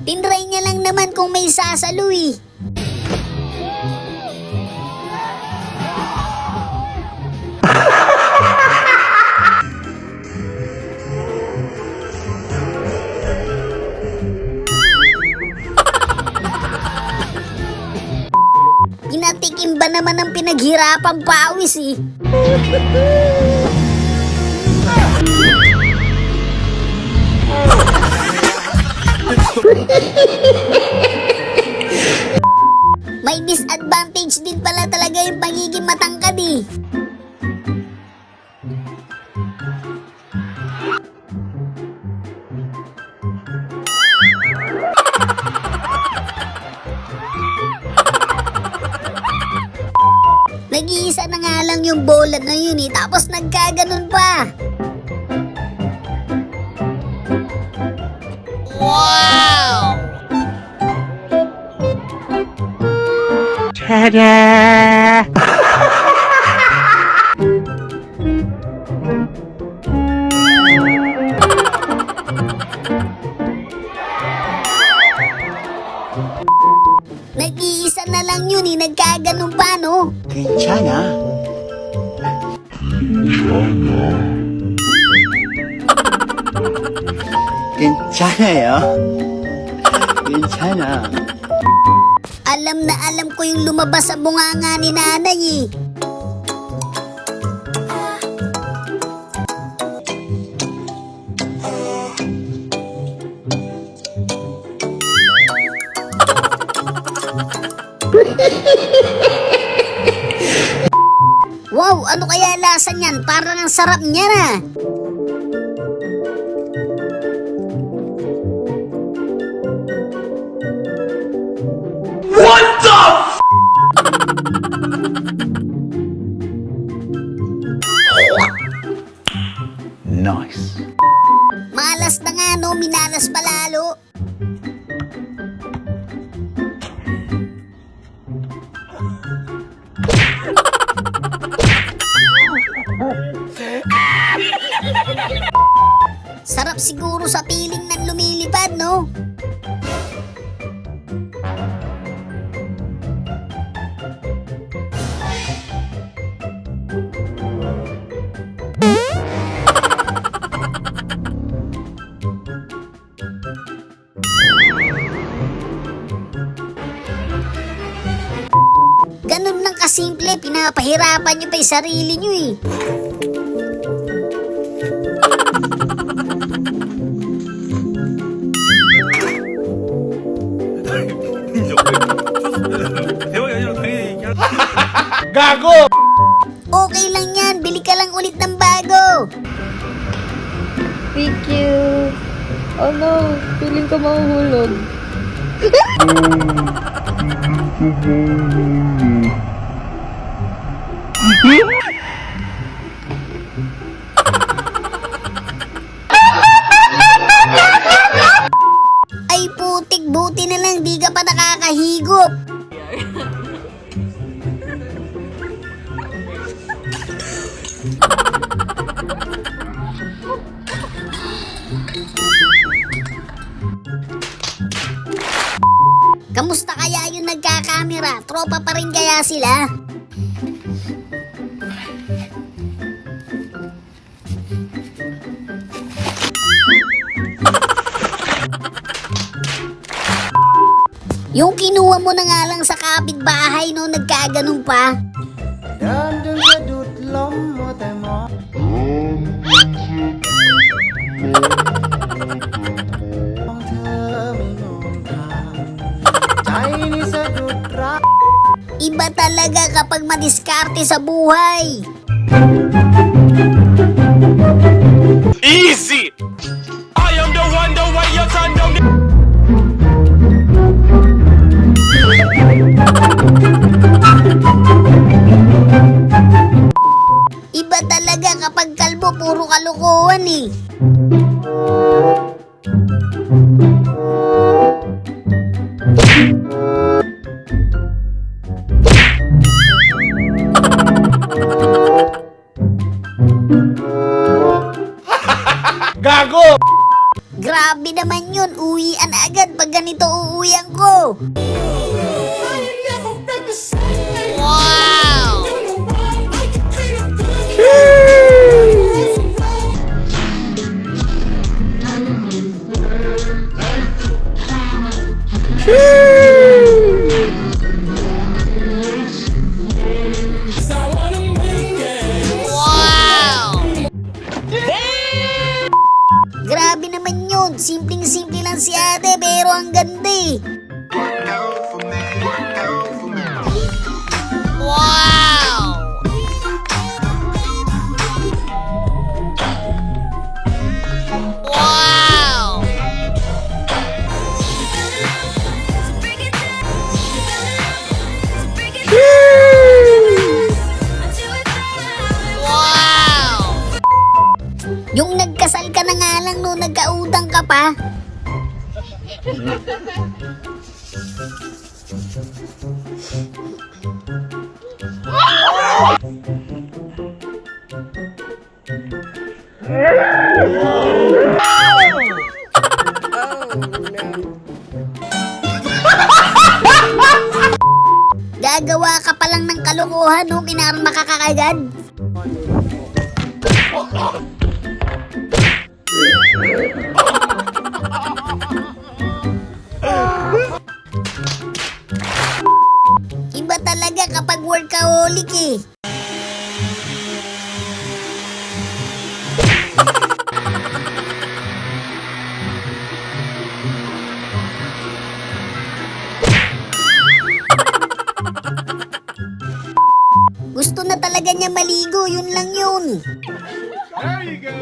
Tinry niya lang naman kung may sasalo eh. Pinatikim ba naman ang pinaghirapang pawis eh. May disadvantage din pala talaga yung pagiging matangkad eh. Nag-iisa na nga lang yung bola na yun eh, tapos nagkaganon pa. Wow! Tada! Nag-iisa na lang yun eh, nagkaganon pa no? 괜찮아. 괜찮아요. 괜찮아. Alam na alam ko yung lumabas sa bunganga ni nanay eh. Wow, ano kaya lasa niyan? Parang ang sarap niya na. What the Nice. Malas na nga no, minalas palalo. Sarap siguro sa piling ng lumilipad, no? Ganun lang kasimple, pinapahirapan nyo pa yung sarili nyo eh. 대박이 아니라 당연히 얘기할 가고! Okay lang yan, bili ka lang ulit ng bago. Thank you. Oh no, feeling ko mahuhulog. Ay putik, buti na lang di ka pa nakakahigop. Kamusta kaya yung nagkakamera? Tropa pa rin kaya sila? Yung kinuha mo na nga lang sa kapitbahay no, nagkaganon pa. Iba talaga kapag madiskarte sa buhay. Easy! I am the one, the way you turn down the... Iba talaga kapag kalbo, puro kalokohan eh. Grabe naman yun, uwian agad pag ganito uuwian ko. Wow! Grabe naman yun. Simpleng-simple lang si ate pero ang ganda eh. Wow! Wow! Wow! Yung nagkasal ka na nga lang no, nagkautang ka pa. Gagawa ka pa lang ng kalokohan no, kinarma ka kagad. Iba talaga kapag workaholic eh. Gusto na talaga niya maligo, yun lang yun. There you go.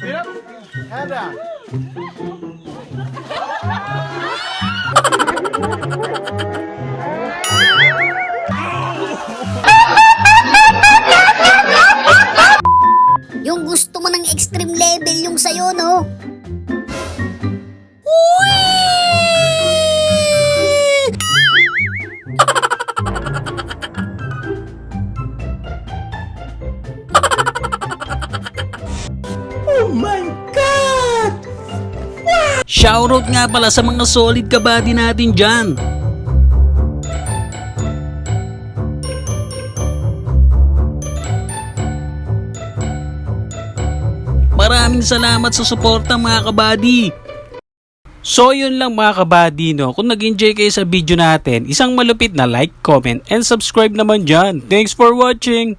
Yep. Head up. Yung gusto mo ng extreme level yung sayo, no? Shoutout nga pala sa mga solid kabady natin dyan. Maraming salamat sa suporta mga kabady. So yun lang mga kabady, no? Kung nag-enjoy kayo sa video natin, isang malupit na like, comment, and subscribe naman dyan. Thanks for watching!